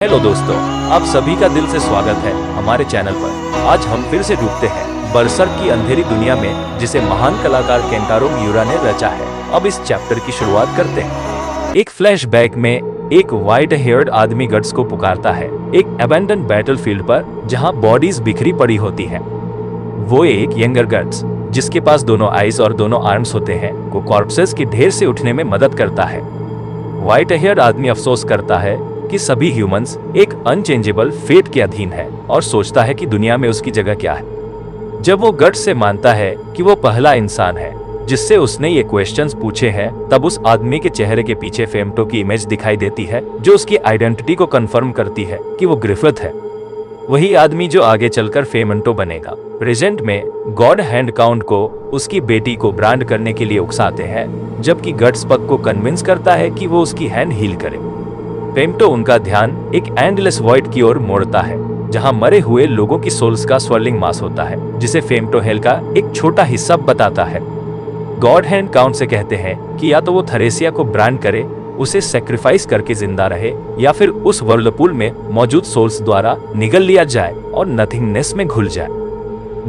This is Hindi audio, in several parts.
हेलो दोस्तों, आप सभी का दिल से स्वागत है हमारे चैनल पर। आज हम फिर से डूबते हैं बरसर्क की अंधेरी दुनिया में, जिसे महान कलाकार केंटारो मियुरा ने रचा है। अब इस चैप्टर की शुरुआत करते हैं। एक फ्लैशबैक में एक व्हाइट हेयर्ड आदमी गट्स को पुकारता है एक अबैंडन बैटलफील्ड पर, जहां बॉडीज बिखरी पड़ी होती हैं। वो एक यंगर गट्स, जिसके पास दोनों आईज और दोनों आर्म्स होते हैं, को कॉर्प्सेस के ढेर से उठने में मदद करता है। व्हाइट हेयर्ड आदमी अफसोस करता है कि सभी ह्यूमंस एक अनचेंजेबल फेट के अधीन है और सोचता है कि दुनिया में उसकी जगह क्या है। जब वो गट्स से मानता है कि वो पहला इंसान है जिससे उसने ये क्वेश्चंस पूछे हैं, तब उस आदमी के चेहरे के पीछे फेमटो की इमेज दिखाई देती है, जो उसकी आइडेंटिटी को कंफर्म करती है कि वो ग्रिफिथ है, वही आदमी जो आगे चलकर फेमंटो बनेगा। प्रेजेंट में गॉड हैंड काउंट को उसकी बेटी को ब्रांड करने के लिए उकसाते हैं, जबकि गट्स पक को कन्विंस करता है कि वो उसकी हैंड हील करे। फेमटो उनका ध्यान एक एंडलेस वॉइड की ओर मोड़ता है, जहां मरे हुए लोगों की सोल्स का स्वर्लिंग मास होता है, जिसे फेमटो हेल का एक छोटा हिस्सा बताता है। गॉड हैंड काउंट से कहते हैं कि या तो वो थरेसिया को ब्रांड करे, उसे सेक्रीफाइस करके जिंदा रहे, या फिर उस वर्लपूल में मौजूद सोल्स द्वारा निगल लिया जाए और नथिंगनेस में घुल जाए,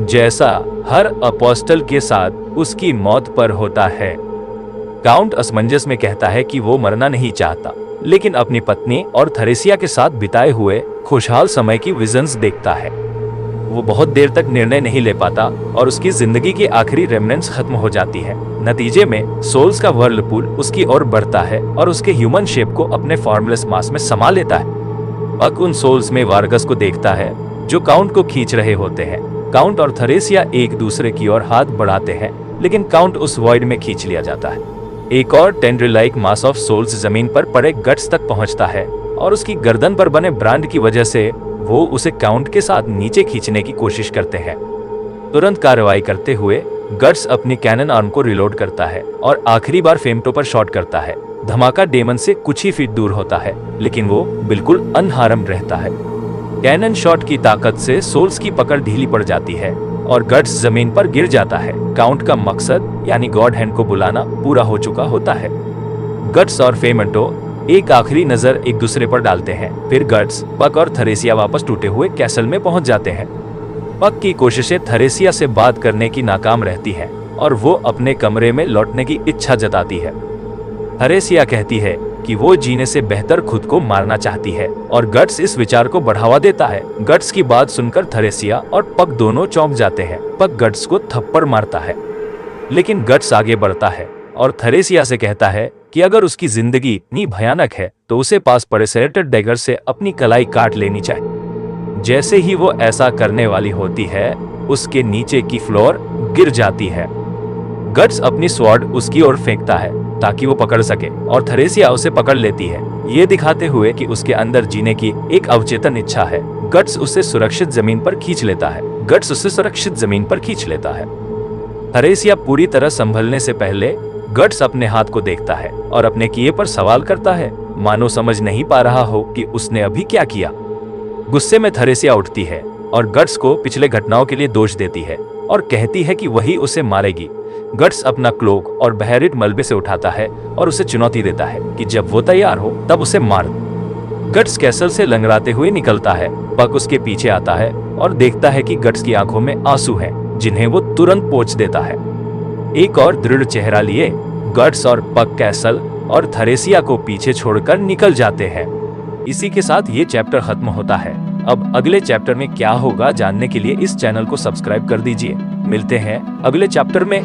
जैसा हर अपोस्टल के साथ उसकी मौत पर होता है। काउंट असमंजस में कहता है कि वो मरना नहीं चाहता, लेकिन अपनी पत्नी और थरेसिया के साथ बिताए हुए खुशहाल समय की विजन्स देखता है। वो बहुत देर तक निर्णय नहीं ले पाता और उसकी जिंदगी की आखिरी रेमनेंट्स खत्म हो जाती है। नतीजे में सोल्स का वर्लपूल उसकी ओर बढ़ता है और उसके ह्यूमन शेप को अपने फॉर्मलेस मास में समा लेता है। पक उन सोल्स में वार्गस को देखता है, जो काउंट को खींच रहे होते हैं। काउंट और थरेसिया एक दूसरे की ओर हाथ बढ़ाते हैं, लेकिन काउंट उस वॉइड में खींच लिया जाता है। एक और टेंड्रिलाइक मास ऑफ सोल्स जमीन पर पड़े गट्स तक पहुंचता है और उसकी गर्दन पर बने ब्रांड की वजह से वो उसे काउंट के साथ नीचे खींचने की कोशिश करते हैं। तुरंत कार्रवाई करते हुए गट्स अपनी कैनन आर्म को रिलोड करता है और आखिरी बार फेमटो पर शॉट करता है। धमाका डेमन से कुछ ही फीट दूर होता है, लेकिन वो बिल्कुल अनहार्म रहता है। कैनन शॉट की ताकत से सोल्स की पकड़ ढीली पड़ जाती है और गट्स जमीन पर गिर जाता है। काउंट का मकसद यानी गॉड हैंड को बुलाना पूरा हो चुका होता है। गट्स और फेमंटो एक आखिरी नजर एक दूसरे पर डालते हैं। फिर गट्स, पक और थरेसिया वापस टूटे हुए कैसल में पहुंच जाते हैं। पक की कोशिशें थरेसिया से बात करने की नाकाम रहती हैं और वो अपने कमरे में लौटने की इच्छा जताती है। थरेसिया कहती है कि वो जीने से बेहतर खुद को मारना चाहती है और गट्स इस विचार को बढ़ावा देता है। गट्स की बात सुनकर थरेसिया और पक दोनों चौंक जाते हैं। पक गट्स को थप्पड़ मारता है, लेकिन गट्स आगे बढ़ता है और थरेसिया से कहता है कि अगर उसकी जिंदगी इतनी भयानक है तो उसे पास पड़े सेरेटेड डैगर से अपनी कलाई काट लेनी चाहिए। जैसे ही वो ऐसा करने वाली होती है, उसके नीचे की फ्लोर गिर जाती है। गट्स अपनी स्वॉर्ड उसकी ओर फेंकता है ताकि वो पकड़ सके और थरेसिया उसे पकड़ लेती है, ये दिखाते हुए कि उसके अंदर जीने की एक अवचेतन इच्छा है। गट्स उसे सुरक्षित जमीन पर खींच लेता है। थरेसिया पूरी तरह संभलने से पहले गट्स अपने हाथ को देखता है और अपने किए पर सवाल करता है, मानो समझ नहीं पा रहा हो कि उसने अभी क्या किया। गुस्से में थरेसिया उठती है और गट्स को पिछले घटनाओं के लिए दोष देती है और कहती है कि वही उसे मारेगी। गट्स अपना क्लोक और बहरिट मलबे से उठाता है और उसे चुनौती देता है कि जब वो तैयार हो तब उसे मार। गट्स कैसल से लंगड़ाते हुए निकलता है। पक उसके पीछे आता है और देखता है कि गट्स की आंखों में आंसू हैं, जिन्हें वो तुरंत पोंछ देता है। एक और दृढ़ चेहरा लिए गट्स और पक कैसल और थरेसिया को पीछे छोड़कर निकल जाते हैं। इसी के साथ ये चैप्टर खत्म होता है। अब अगले चैप्टर में क्या होगा जानने के लिए इस चैनल को सब्सक्राइब कर दीजिए। मिलते हैं अगले चैप्टर में।